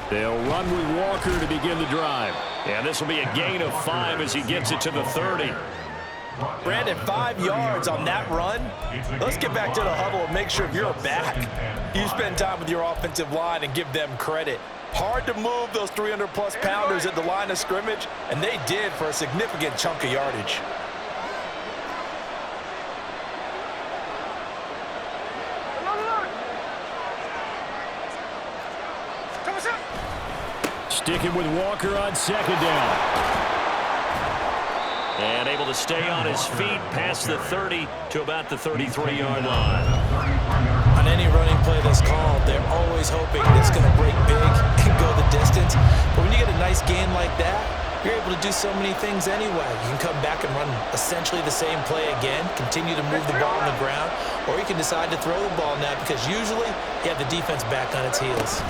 They'll run with Walker to begin the drive. And this will be a gain of 5 as he gets it to the 30. Brandon, 5 yards on that run. Let's get back to the huddle and make sure you're back. You spend time with your offensive line and give them credit. Hard to move those 300-plus pounders at the line of scrimmage, and they did for a significant chunk of yardage. Sticking with Walker on second down. And able to stay on his feet past the 30 to about the 33-yard line. On any running play that's called, they're always hoping it's going to break big and go the distance. But when you get a nice gain like that, you're able to do so many things anyway. You can come back and run essentially the same play again, continue to move the ball on the ground, or you can decide to throw the ball now because usually you have the defense back on its heels.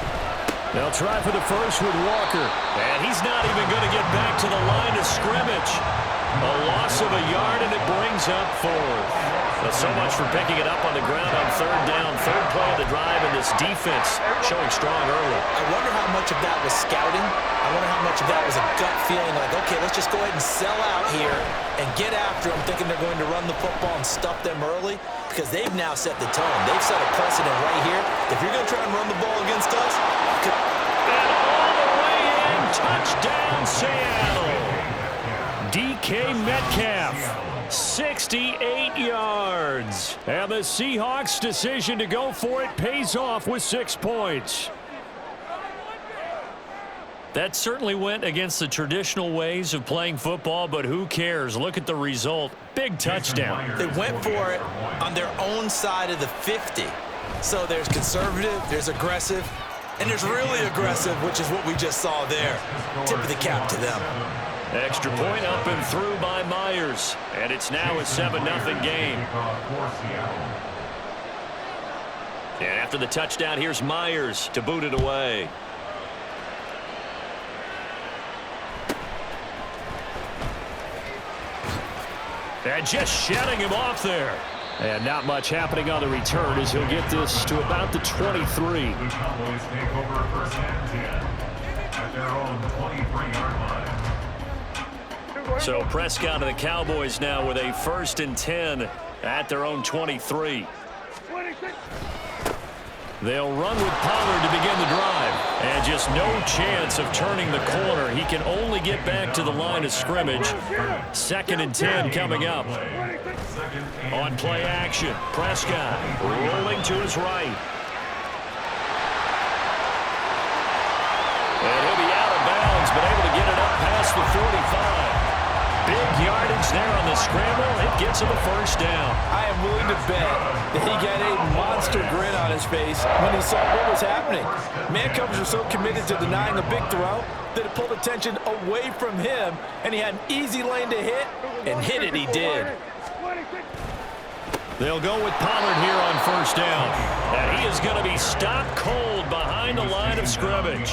They'll try for the first with Walker. And he's not even going to get back to the line of scrimmage. A loss of a yard, and it brings up 4. Well, so much for picking it up on the ground on third down. Third play of the drive, and this defense showing strong early. I wonder how much of that was scouting. I wonder how much of that was a gut feeling like, okay, let's just go ahead and sell out here and get after them, thinking they're going to run the football and stuff them early, because they've now set the tone. They've set a precedent right here. If you're going to try and run the ball against us, and all the way in, touchdown Seattle. DK Metcalf, 68 yards. And the Seahawks' decision to go for it pays off with 6 points. That certainly went against the traditional ways of playing football, but who cares? Look at the result. Big touchdown. They went for it on their own side of the 50. So there's conservative, there's aggressive, and there's really aggressive, which is what we just saw there. Tip of the cap to them. Extra point up and through by Myers. And it's now a 7-0 game. And after the touchdown, here's Myers to boot it away. And just shutting him off there. And not much happening on the return as he'll get this to about the 23. The Cowboys take over first and 10 at their own 23-yard line. So Prescott and the Cowboys now with a 1st and 10 at their own 23. They'll run with Pollard to begin the drive. And just no chance of turning the corner. He can only get back to the line of scrimmage. 2nd and 10 coming up. On play action, Prescott rolling to his right. And he'll be out of bounds, but able to get it up past the 45. Big yardage there on the scramble. It gets him a first down. I am willing to bet that he got a monster grin on his face when he saw what was happening. Man-covers are so committed to denying a big throw that it pulled attention away from him, and he had an easy lane to hit, and hit it he did. They'll go with Pollard here on first down. And he is going to be stopped cold behind the line of scrimmage.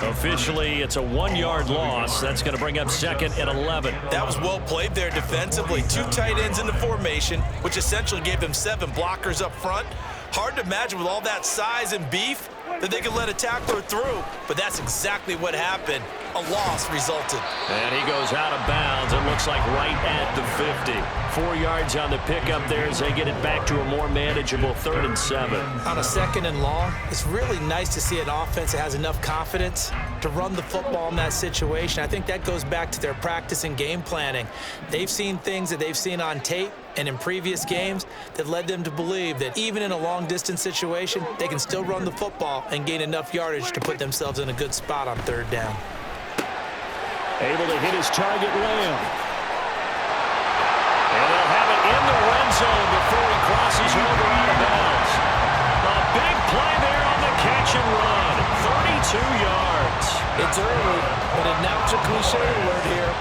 Officially, it's a 1-yard loss. That's going to bring up 2nd and 11. That was well played there defensively. 2 tight ends in the formation, which essentially gave them 7 blockers up front. Hard to imagine with all that size and beef that they could let a tackler through, but that's exactly what happened. A loss resulted. And he goes out of bounds. It looks like right at the 50. 4 yards on the pickup there as they get it back to a more manageable 3rd and 7. On a 2nd and long, it's really nice to see an offense that has enough confidence to run the football in that situation. I think that goes back to their practice and game planning. They've seen things that they've seen on tape and in previous games that led them to believe that even in a long-distance situation, they can still run the football and gain enough yardage to put themselves in a good spot on 3rd down. Able to hit his target, Lamb. And they'll have it in the red zone before he crosses over out of bounds. A big play there on the catch and run. 32 yards. It's early, but now it's a cliche word here.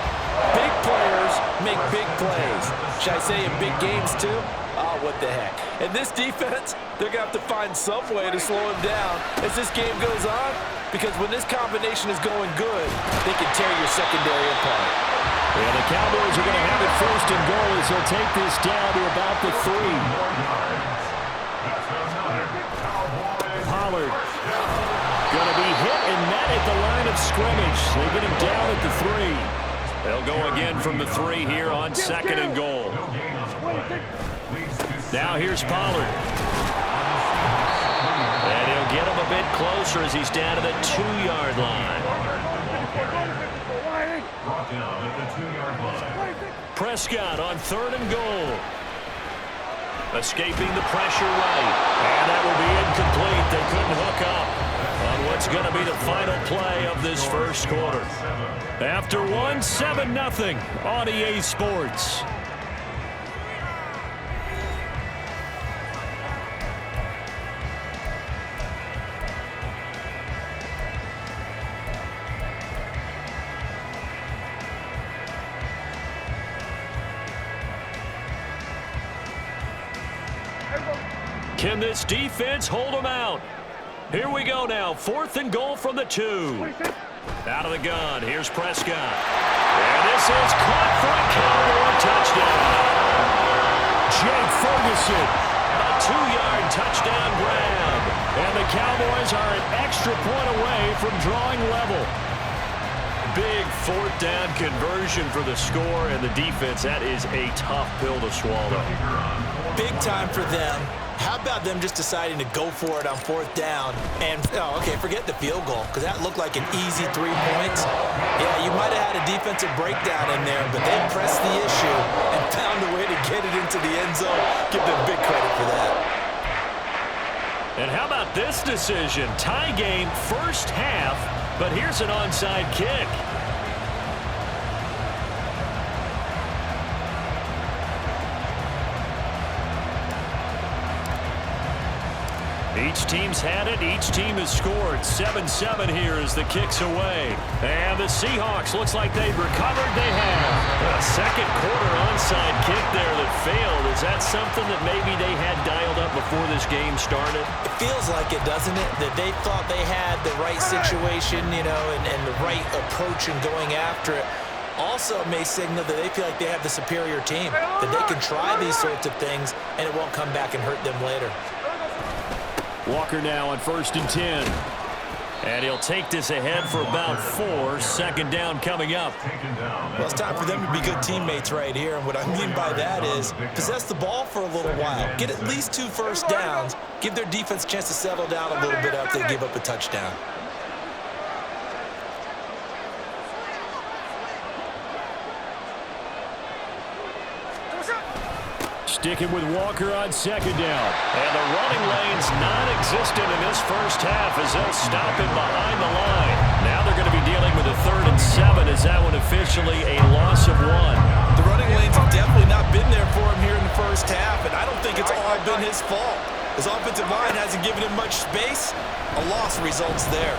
Big players make big plays. Should I say in big games too? Oh, what the heck. And this defense, they're going to have to find some way to slow him down as this game goes on, because when this combination is going good, they can tear your secondary apart. And the Cowboys are going to have it 1st and goal as they'll take this down to about the 3. Pollard going to be hit, and that right at the line of scrimmage. They get him down at the 3. They'll go again from the 3 here on 2nd and goal. Now here's Pollard. And he'll get him a bit closer as he's down to the 2-yard line. Brought down at the 2-yard line. Prescott on 3rd and goal. Escaping the pressure right. And that will be incomplete. They couldn't hook up on what's going to be the final play of this first quarter. After 1, 7-0 on EA Sports. Can this defense hold them out? Here we go now. 4th and goal from the 2. Out of the gun. Here's Prescott. And this is caught for a Cowboy touchdown. Jake Ferguson. A 2-yard touchdown grab. And the Cowboys are an extra point away from drawing level. Big 4th down conversion for the score, and the defense, that is a tough pill to swallow. Big time for them. How about them just deciding to go for it on 4th down? And, forget the field goal, because that looked like an easy 3 points. Yeah, you might have had a defensive breakdown in there, but they pressed the issue and found a way to get it into the end zone. Give them big credit for that. And how about this decision? Tie game first half, but here's an onside kick. Each team's had it. Each team has scored. 7-7 here as the kick's away. And the Seahawks, looks like they've recovered. They have. A second quarter onside kick there that failed. Is that something that maybe they had dialed up before this game started? It feels like it, doesn't it? That they thought they had the right situation, and the right approach in going after it. Also, it may signal that they feel like they have the superior team, that they can try these sorts of things, and it won't come back and hurt them later. Walker now on 1st and 10. And he'll take this ahead for about 4. 2nd down coming up. Well, it's time for them to be good teammates right here. And what I mean by that is possess the ball for a little while. Get at least 2 first downs. Give their defense a chance to settle down a little bit after they give up a touchdown. Sticking with Walker on 2nd down. And the running lane's non-existent in this first half as they'll stop him behind the line. Now they're going to be dealing with a 3rd and 7 as that one officially a loss of 1. The running lanes have definitely not been there for him here in the first half, and I don't think it's all been his fault. His offensive line hasn't given him much space. A loss results there.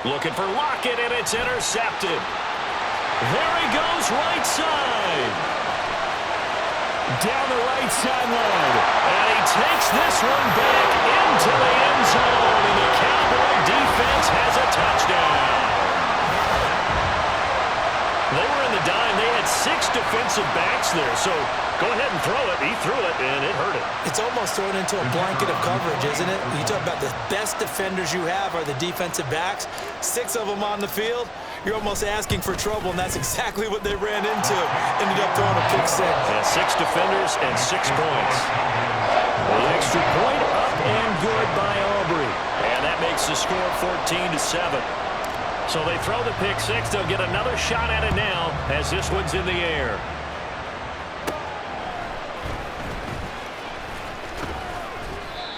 Looking for Lockett, and it's intercepted. There he goes, right side. Down the right sideline. And he takes this one back into the end zone. And the Cowboy defense has a touchdown. They were in the dime. They had 6 defensive backs there. So go ahead and throw it. He threw it, and it hurt him. It's almost thrown into a blanket of coverage, isn't it? You talk about the best defenders you have are the defensive backs. 6 of them on the field. You're almost asking for trouble, and that's exactly what they ran into. Ended up throwing a pick six. Yeah, 6 defenders and 6 points. The extra point up and good by Aubrey. And that makes the score 14-7. So they throw the pick six. They'll get another shot at it now as this one's in the air.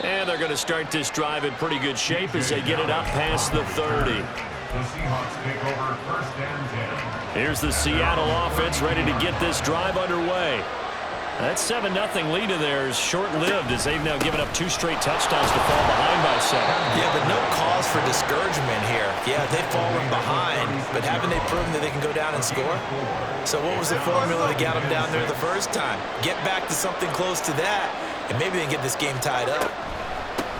And they're going to start this drive in pretty good shape as they get it up past the 30. The Seahawks take over 1st and 10. Here's the Seattle offense ready to get this drive underway. That 7-0 lead of theirs short-lived as they've now given up 2 straight touchdowns to fall behind by 7. Yeah, but no cause for discouragement here. Yeah, they've fallen behind, but haven't they proven that they can go down and score? So what was the formula that got them down there the first time? Get back to something close to that, and maybe they can get this game tied up.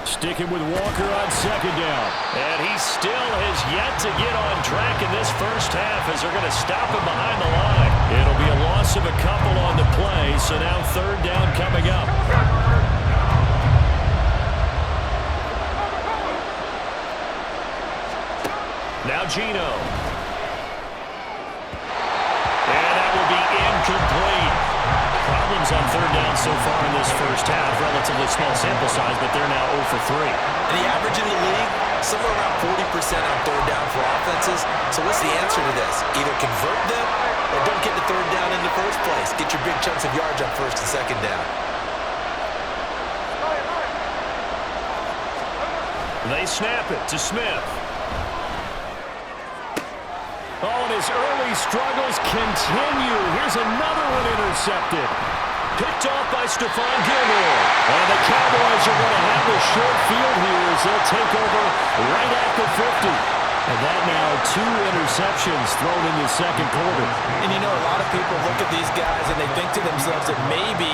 Sticking with Walker on 2nd down. And he still has yet to get on track in this first half as they're going to stop him behind the line. It'll be a loss of a couple on the play, so now 3rd down coming up. Bongino. And that will be incomplete. Problems on third down so far in this first half. Relatively small sample size, but they're now 0 for 3. And the average in the league, somewhere around 40% on third down for offenses. So what's the answer to this? Either convert them or don't get the third down in the first place. Get your big chunks of yards on first and second down. They snap it to Smith. Oh, and his early struggles continue. Here's another one intercepted. Picked off by Stephon Gilmore. And the Cowboys are going to have a short field here as they'll take over right at the 50. And that now 2 interceptions thrown in the second quarter. And you know, a lot of people look at these guys and they think to themselves that maybe,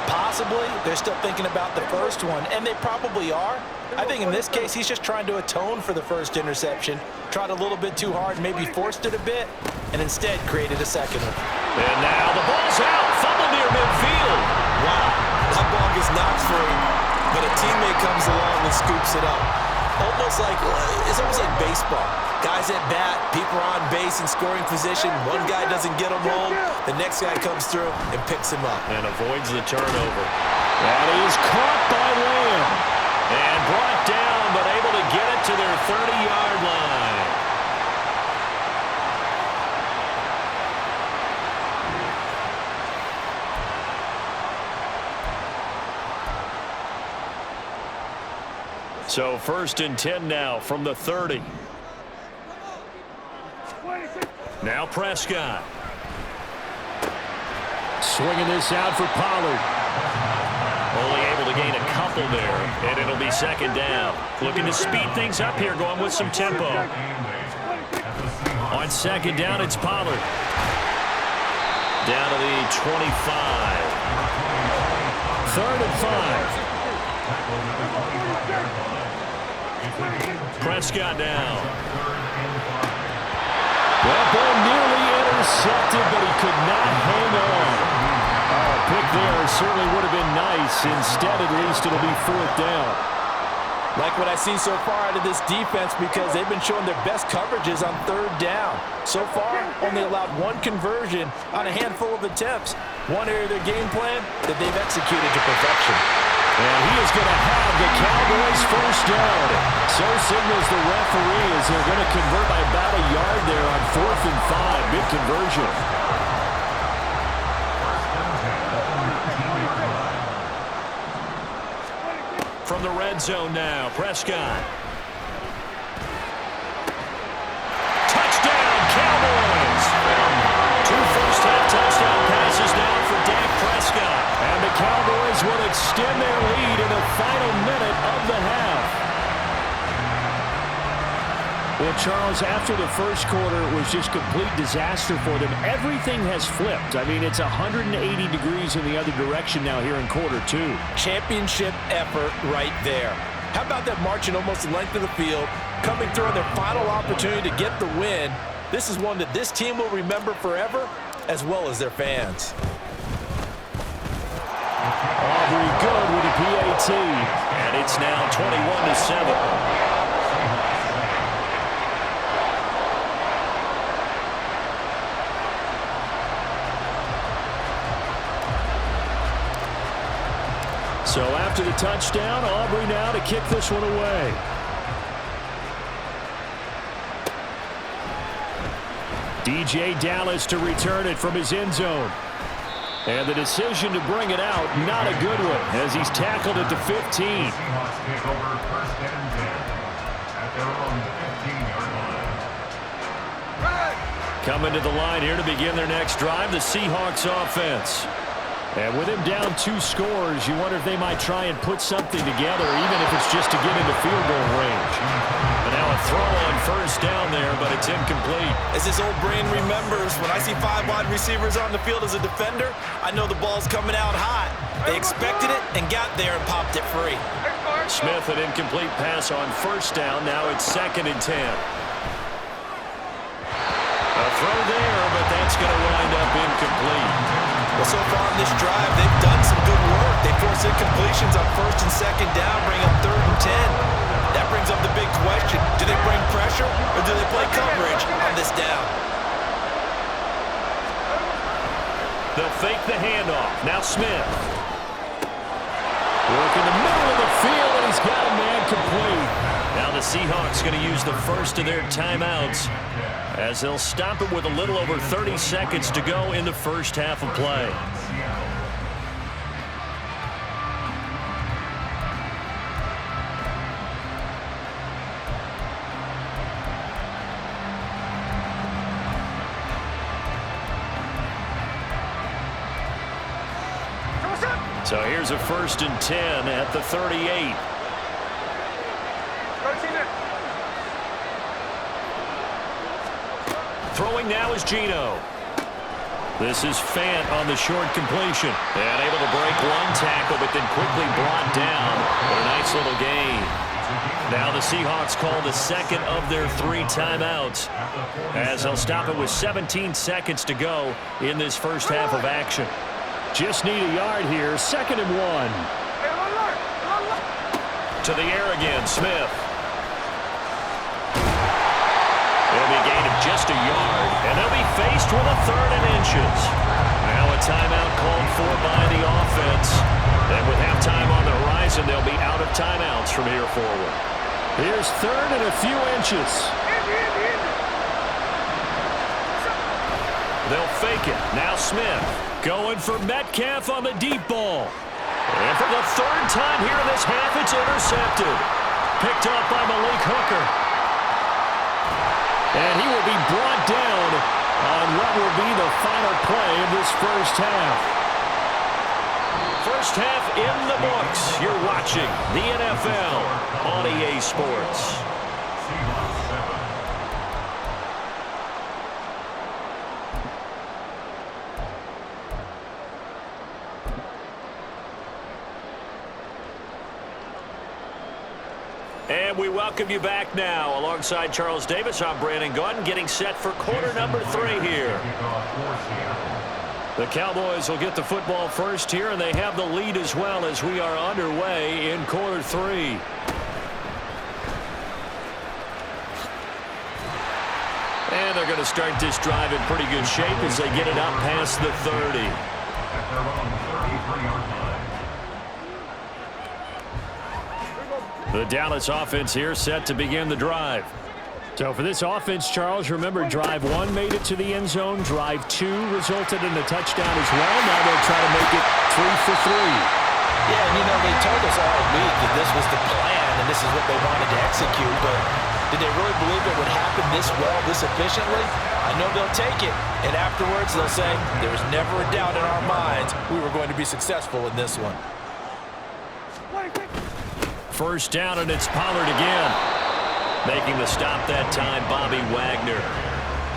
possibly, they're still thinking about the first one. And they probably are. I think in this case, he's just trying to atone for the first interception. Tried a little bit too hard, maybe forced it a bit, and instead created a second one. And now the ball's out. Fumble near midfield. Wow, that ball gets knocked free, but a teammate comes along and scoops it up. It's almost like baseball. Guys at bat, people are on base in scoring position. One guy doesn't get him home. The next guy comes through and picks him up. And avoids the turnover. That is caught by Lamb. And brought down, but able to get it to their 30-yard line. So 1st and 10 now from the 30. Now Prescott. Swinging this out for Pollard. Only able to gain a couple there, and it'll be second down. Looking to speed things up here, going with some tempo. On second down, it's Pollard. Down to the 25. 3rd and 5. Prescott down. That ball nearly intercepted, but he could not hang on. Pick there certainly would have been nice. Instead, at least, it'll be 4th down. Like what I've seen so far out of this defense because they've been showing their best coverages on 3rd down. So far, only allowed 1 conversion on a handful of attempts. One area of their game plan that they've executed to perfection. And he is going to have the Cowboys first down. So signals the referee as they're going to convert by about a yard there on 4th and 5. Big conversion. From the red zone now, Prescott. Touchdown, Cowboys! 2 first-half touchdown passes now for Dak Prescott. And the Cowboys will extend their lead in the final minute of the half. Well, Charles, after the first quarter, it was just complete disaster for them. Everything has flipped. I mean, it's 180 degrees in the other direction now here in quarter 2. Championship effort right there. How about that marching almost the length of the field, coming through on their final opportunity to get the win? This is one that this team will remember forever, as well as their fans. Aubrey good with a PAT. And it's now 21-7. So after the touchdown, Aubrey now to kick this one away. DJ Dallas to return it from his end zone. And the decision to bring it out, not a good one, as he's tackled at the 15. Coming to the line here to begin their next drive, the Seahawks offense. And with him down 2 scores, you wonder if they might try and put something together, even if it's just to get into field goal range. And now a throw on first down there, but it's incomplete. As his old brain remembers, when I see 5 wide receivers on the field as a defender, I know the ball's coming out hot. They expected it and got there and popped it free. Smith, an incomplete pass on first down. Now it's 2nd and 10. A throw there, but that's going to wind up incomplete. Well, so far in this drive, they've done some good work. They force incompletions on 1st and 2nd down, bring up 3rd and 10. That brings up the big question. Do they bring pressure or do they play coverage on this down? They'll fake the handoff. Now Smith. Work in the middle of the field, and he's got a man complete. Now the Seahawks going to use the first of their timeouts as they'll stop it with a little over 30 seconds to go in the first half of play. So here's a 1st and 10 at the 38. Throwing now is Geno. This is Fant on the short completion. And able to break one tackle, but then quickly brought down. But a nice little gain. Now the Seahawks call the second of their 3 timeouts as they'll stop it with 17 seconds to go in this first half of action. Just need a yard here. 2nd and 1. To the air again, Smith. It'll be a gain of just a yard, and they'll be faced with a 3rd and inches. Now a timeout called for by the offense. And with halftime on the horizon, they'll be out of timeouts from here forward. Here's 3rd and a few inches. They'll fake it. Now Smith going for Metcalf on the deep ball. And for the 3rd time here in this half, it's intercepted. Picked up by Malik Hooker. And he will be brought down on what will be the final play of this first half. First half in the books. You're watching the NFL on EA Sports. And we welcome you back now. Alongside Charles Davis, I'm Brandon Gunn, getting set for quarter number 3 here. The Cowboys will get the football first here, and they have the lead as well as we are underway in quarter 3. And they're going to start this drive in pretty good shape as they get it up past the 30. The Dallas offense here set to begin the drive. So for this offense, Charles, remember drive 1 made it to the end zone. Drive 2 resulted in a touchdown as well. Now they'll try to make it 3 for 3. Yeah, and you know, they told us all week that this was the plan and this is what they wanted to execute, but did they really believe it would happen this well, this efficiently? I know they'll take it, and afterwards they'll say, there was never a doubt in our minds we were going to be successful in this one. First down, and it's Pollard again. Making the stop that time, Bobby Wagner.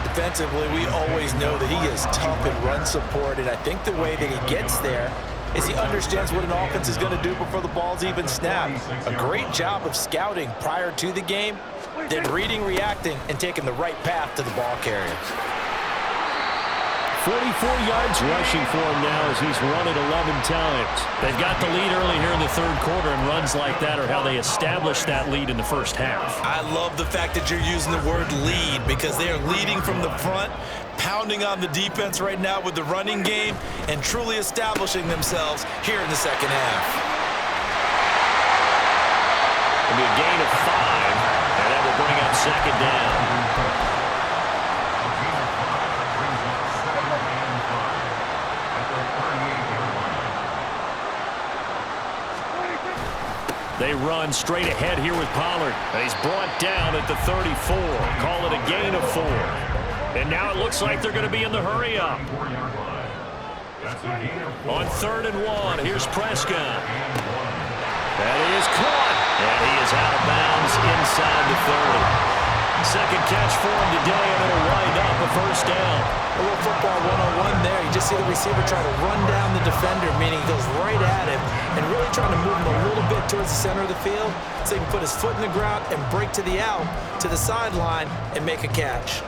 Defensively, we always know that he is tough in run support, and I think the way that he gets there is he understands what an offense is going to do before the ball's even snapped. A great job of scouting prior to the game, then reading, reacting, and taking the right path to the ball carrier. 44 yards rushing for him now as he's run it 11 times. They've got the lead early here in the 3rd quarter, and runs like that are how they established that lead in the first half. I love the fact that you're using the word lead because they are leading from the front, pounding on the defense right now with the running game, and truly establishing themselves here in the second half. It'll be a gain of 5, and that will bring up 2nd down. They run straight ahead here with Pollard. And he's brought down at the 34. Call it a gain of 4. And now it looks like they're going to be in the hurry up. On 3rd and 1, here's Prescott. That is caught. And he is out of bounds inside the 30. Second catch for him today, and it'll wind up a first down. A little football 101 there. You just see the receiver try to run down the defender, meaning he goes right at him and really trying to move him a little bit towards the center of the field so he can put his foot in the ground and break to the out, to the sideline, and make a catch.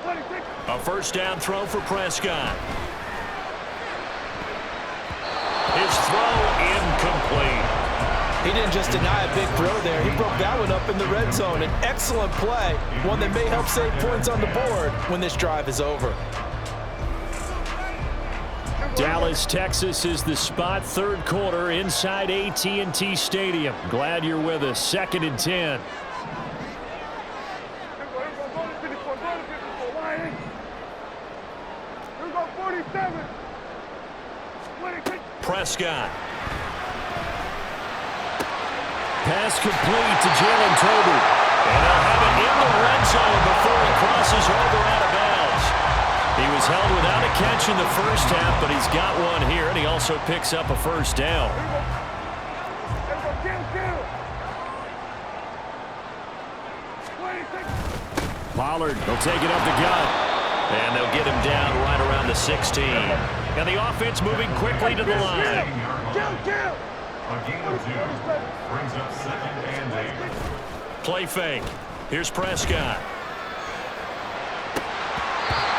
A first down throw for Prescott. His throw incomplete. He didn't just deny a big throw there. He broke that one up in the red zone. An excellent play, one that may help save points on the board when this drive is over. Dallas, Texas is the spot. Third quarter inside AT&T Stadium. Glad you're with us. 2nd and 10. Prescott. Pass complete to Jalen Tolbert. And they'll have it in the red zone before he crosses over out of bounds. He was held without a catch in the first half, but he's got one here, and he also picks up a first down. Pollard will take it up the gut. And they'll get him down right around the 16. And the offense moving quickly to the line. A gain of 2 brings up 2nd and 8. Play fake. Here's Prescott.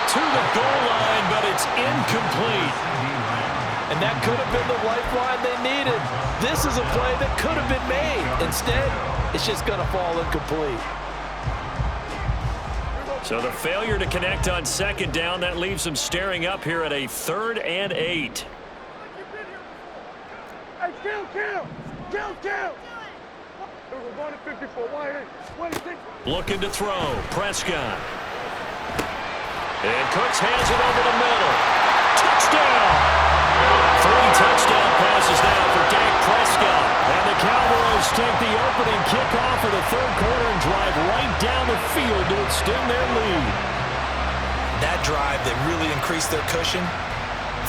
To the goal line, but it's incomplete. And that could have been the lifeline they needed. This is a play that could have been made. Instead, it's just going to fall incomplete. So the failure to connect on 2nd down, that leaves them staring up here at a 3rd and 8. Looking to throw. Prescott. And Cooks hands it over the middle. Touchdown! 3 touchdown passes now for Dak Prescott. And the Cowboys take the opening kickoff of the 3rd quarter and drive right down the field to extend their lead. That drive that really increased their cushion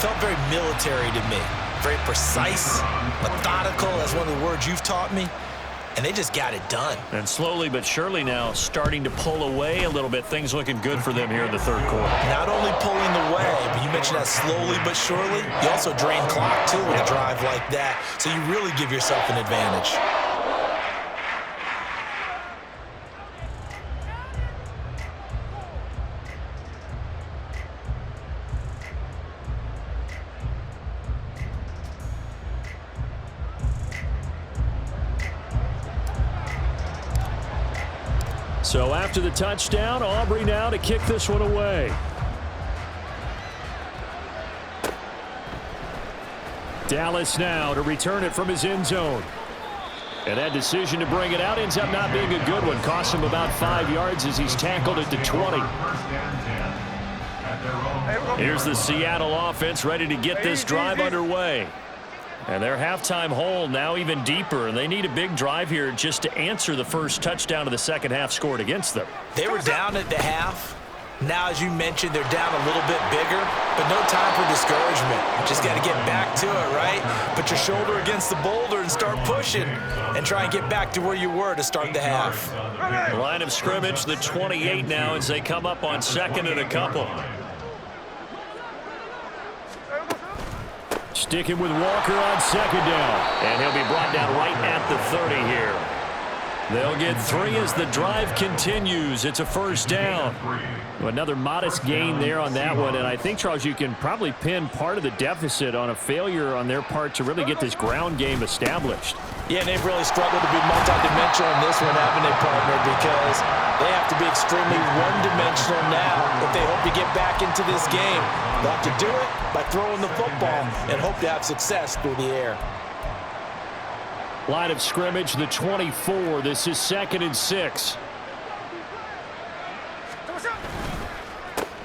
felt very military to me. Very precise, methodical, that's one of the words you've taught me. And they just got it done. And slowly but surely now starting to pull away a little bit. Things looking good for them here in the 3rd quarter. Not only pulling away, but you mentioned that slowly but surely. You also drain clock, too, with a drive like that. So you really give yourself an advantage. So after the touchdown, Aubrey now to kick this one away. Dallas now to return it from his end zone. And that decision to bring it out ends up not being a good one. Costs him about 5 yards as he's tackled at the 20. Here's the Seattle offense ready to get this drive underway. And their halftime hole now even deeper, and they need a big drive here just to answer the first touchdown of the second half scored against them. They were down at the half. Now, as you mentioned, they're down a little bit bigger, but no time for discouragement. Just got to get back to it, right? Put your shoulder against the boulder and start pushing and try and get back to where you were to start the half. Line of scrimmage, the 28 now as they come up on 2nd and a couple. Sticking with Walker on 2nd down. And he'll be brought down right at the 30 here. They'll get 3 as the drive continues. It's a first down. Another modest gain there on that one. And I think, Charles, you can probably pin part of the deficit on a failure on their part to really get this ground game established. Yeah, and they've really struggled to be multidimensional in this one, haven't they, partner? Because they have to be extremely one-dimensional now if they hope to get back into this game. They'll have to do it by throwing the football and hope to have success through the air. Line of scrimmage, the 24. This is 2nd and 6.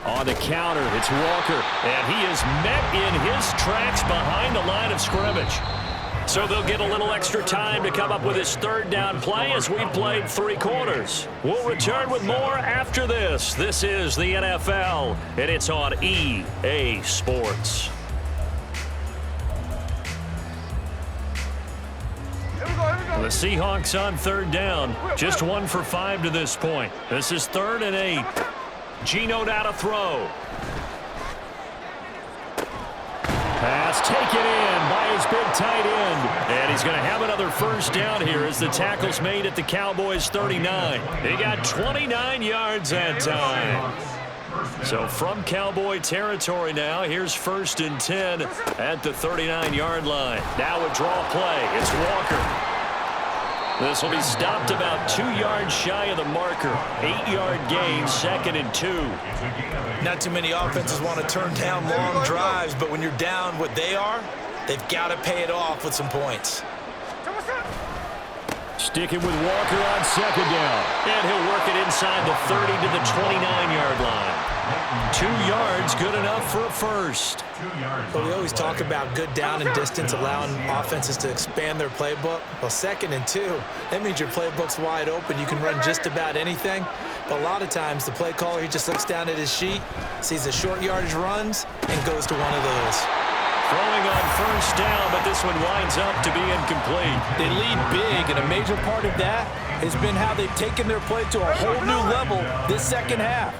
On the counter, it's Walker. And he is met in his tracks behind the line of scrimmage. So they'll get a little extra time to come up with his 3rd down play as we've played 3 quarters. We'll return with more after this. This is the NFL, and it's on EA Sports. The Seahawks on 3rd down. Just 1 for 5 to this point. This is 3rd and 8. Geno now to throw. Pass taken in by his big tight end. And he's going to have another first down here as the tackle's made at the Cowboys' 39. He got 29 yards that time. So from Cowboy territory now, here's 1st and 10 at the 39-yard line. Now a draw play. It's Walker. This will be stopped about 2 yards shy of the marker. 8-yard gain, 2nd and 2. Not too many offenses want to turn down long drives, but when you're down what they are, they've got to pay it off with some points. Sticking with Walker on 2nd down. And he'll work it inside the 30 to the 29-yard line. 2 yards, good enough for a first. Well, we always talk about good down and distance, allowing offenses to expand their playbook. Well, 2nd and 2, that means your playbook's wide open. You can run just about anything. But a lot of times, the play caller, he just looks down at his sheet, sees the short yardage runs, and goes to one of those. Throwing on 1st down, but this one winds up to be incomplete. They lead big, and a major part of that has been how they've taken their play to a whole new level this 2nd half.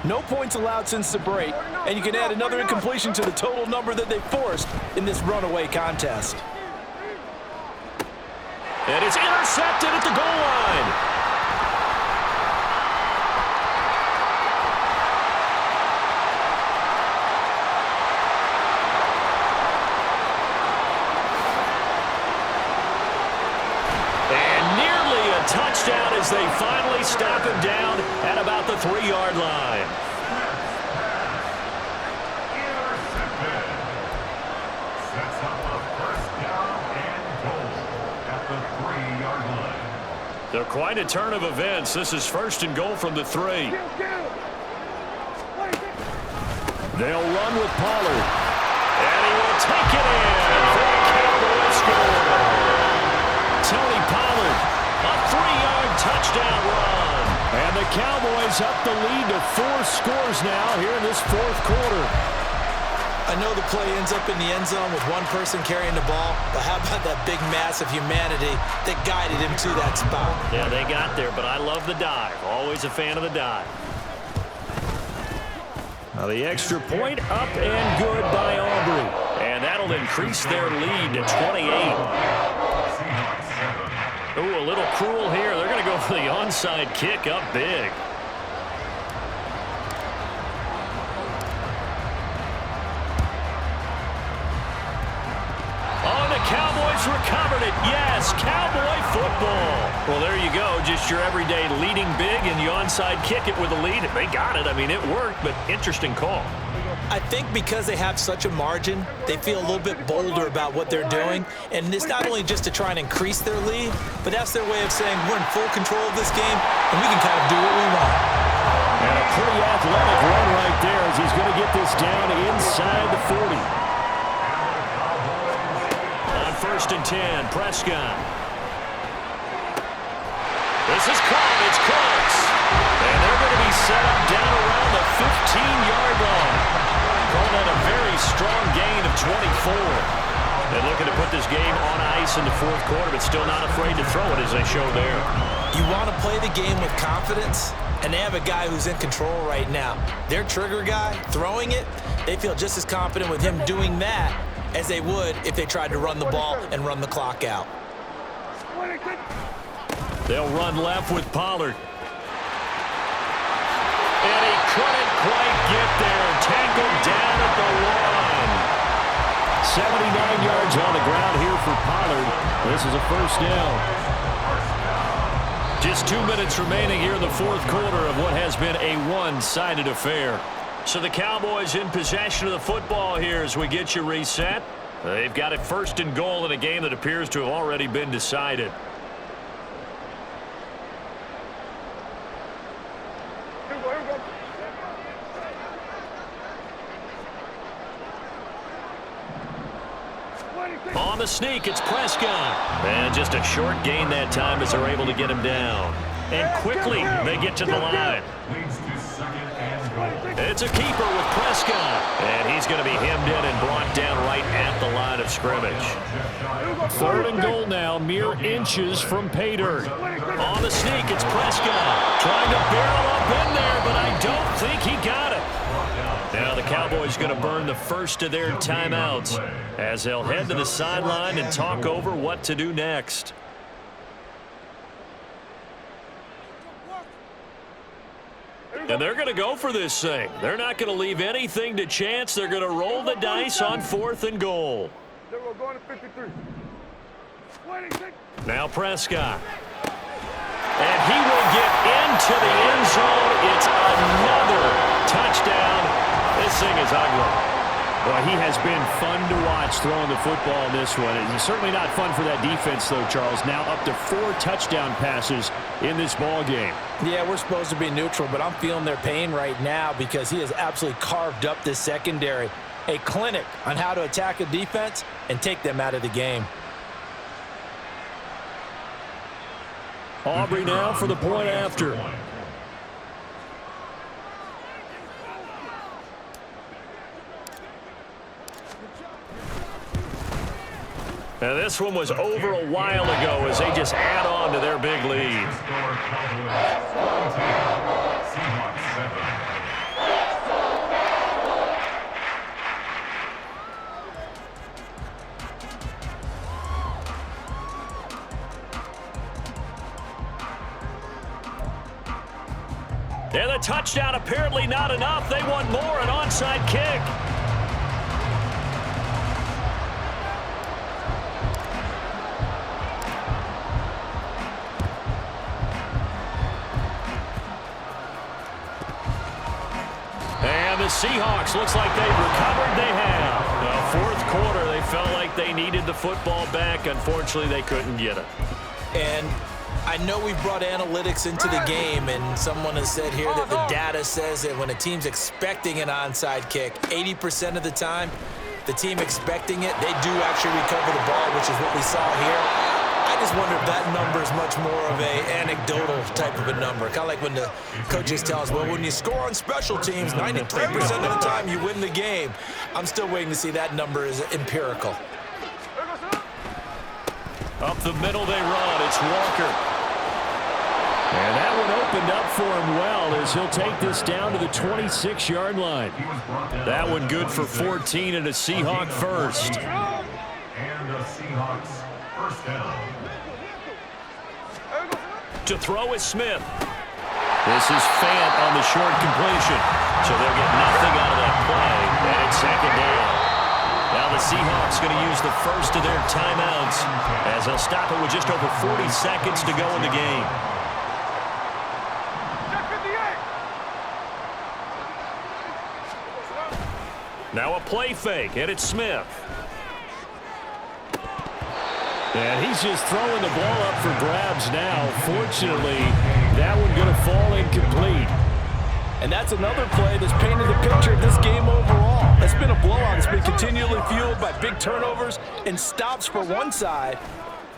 No points allowed since the break, and you can add another incompletion to the total number that they forced in this runaway contest. And it's intercepted at the goal line. Touchdown as they finally stop him down at about the 3-yard line. Sets up a 1st down and goal at the 3-yard line. So quite a turn of events. This is 1st and goal from the 3. They'll run with Pollard. And he will take it in for a Cowboy score. Tony Pollard. A 3-yard touchdown run. And the Cowboys up the lead to 4 scores now here in this 4th quarter. I know the play ends up in the end zone with one person carrying the ball, but how about that big mass of humanity that guided him to that spot? Yeah, they got there, but I love the dive. Always a fan of the dive. Now the extra point up and good by Aubrey. And that'll increase their lead to 28. Ooh, a little cruel here. They're going to go for the onside kick up big. Oh, the Cowboys recovered it. Yes, Cowboy football. Well, there you go. Just your everyday leading big, and you onside kick it with a lead. They got it. I mean, it worked, but interesting call. I think because they have such a margin, they feel a little bit bolder about what they're doing. And it's not only just to try and increase their lead, but that's their way of saying we're in full control of this game, and we can kind of do what we want. And a pretty athletic run right there as he's going to get this down inside the 40. On 1st and 10, Prescott. This is caught. It's close. And they're going to be set up down around the 15-yard line. Calling that a very strong gain of 24. They're looking to put this game on ice in the 4th quarter, but still not afraid to throw it as they show there. You want to play the game with confidence, and they have a guy who's in control right now. Their trigger guy, throwing it, they feel just as confident with him doing that as they would if they tried to run the ball and run the clock out. They'll run left with Pollard. And he couldn't quite get there. Tackled down at the 1. 79 yards on the ground here for Pollard. This is a 1st down. Just 2 minutes remaining here in the 4th quarter of what has been a one-sided affair. So the Cowboys in possession of the football here as we get you reset. They've got it 1st and goal in a game that appears to have already been decided. On the sneak, it's Prescott. And just a short gain that time as they're able to get him down. And quickly, they get to the line. It's a keeper with Prescott. And he's going to be hemmed in and brought down right at the line of scrimmage. 3rd and goal now, mere inches from pay dirt. On the sneak, it's Prescott. Trying to barrel up in there, but I don't think he got it. Now the Cowboys going to burn the first of their timeouts as they'll head to the sideline and talk over what to do next. And they're going to go for this thing. They're not going to leave anything to chance. They're going to roll the dice on 4th and goal. Going to 53. Now Prescott. And he will get into the end zone. It's another touchdown. This thing is ugly. Well, he has been fun to watch throwing the football in this one. It's certainly not fun for that defense, though, Charles. Now up to 4 touchdown passes in this ball game. Yeah, we're supposed to be neutral, but I'm feeling their pain right now because he has absolutely carved up this secondary. A clinic on how to attack a defense and take them out of the game. Aubrey now for the point after. Now this one was over a while ago as they just add on to their big lead. And the touchdown apparently not enough. They want more, an onside kick. And the Seahawks, looks like they've recovered. They have. The 4th quarter, they felt like they needed the football back. Unfortunately, they couldn't get it. And I know we've brought analytics into the game, and someone has said here that the data says that when a team's expecting an onside kick, 80% of the time, the team expecting it, they do actually recover the ball, which is what we saw here. I just wonder if that number is much more of a anecdotal type of a number. Kind of like when the coaches tell us, well, when you score on special teams, 93% of the time you win the game. I'm still waiting to see that number is empirical. Up the middle they run. It's Walker. And that one opened up for him well as he'll take this down to the 26-yard line. That one good for 14 and a Seahawk first. And the Seahawks first down. To throw is Smith. This is Fant on the short completion. So they'll get nothing out of that play. And it's 2nd down. Now the Seahawks going to use the first of their timeouts as they'll stop it with just over 40 seconds to go in the game. Now a play fake, and it's Smith. And he's just throwing the ball up for grabs now. Fortunately, that one going to fall incomplete. And that's another play that's painted the picture of this game overall. It's been a blowout. It's been continually fueled by big turnovers and stops for one side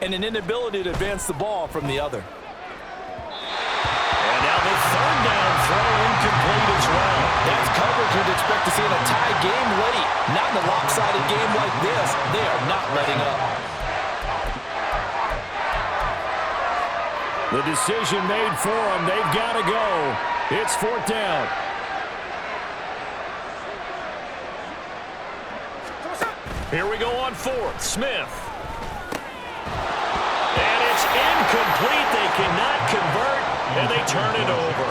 and an inability to advance the ball from the other. And now the 3rd down throw incomplete as well. That's coverage you'd expect to see in a tie game late. Not in a lopsided game like this. They are not letting up. The decision made for them. They've got to go. It's 4th down. Here we go on 4th. Smith. And it's incomplete. They cannot convert, and they turn it over.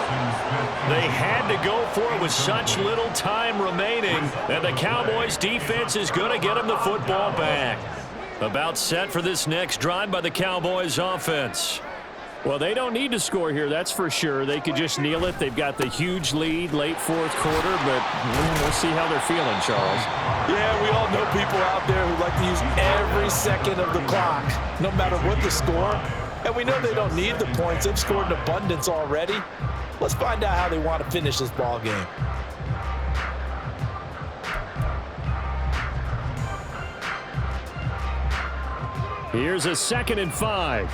They had to go for it with such little time remaining, and the Cowboys' defense is going to get them the football back. About set for this next drive by the Cowboys' offense. Well, they don't need to score here, that's for sure. They could just kneel it. They've got the huge lead late 4th quarter, but we'll see how they're feeling, Charles. Yeah, we all know people out there who like to use every second of the clock, no matter what the score. And we know they don't need the points. They've scored in abundance already. Let's find out how they want to finish this ball game. Here's a 2nd and 5.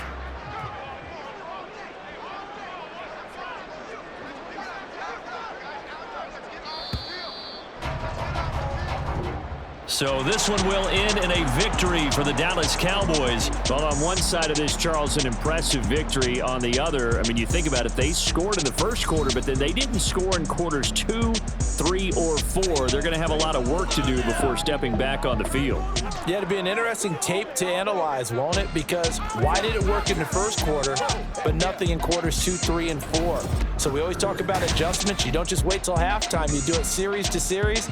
So this one will end in a victory for the Dallas Cowboys. Well, on one side of this, Charles, an impressive victory. On the other, I mean, you think about it, they scored in the first quarter, but then they didn't score in quarters 2, 3 or 4, they're going to have a lot of work to do before stepping back on the field. Yeah, it'll be an interesting tape to analyze, won't it? Because why did it work in the first quarter, but nothing in quarters 2, 3, and 4? So we always talk about adjustments. You don't just wait till halftime. You do it series to series.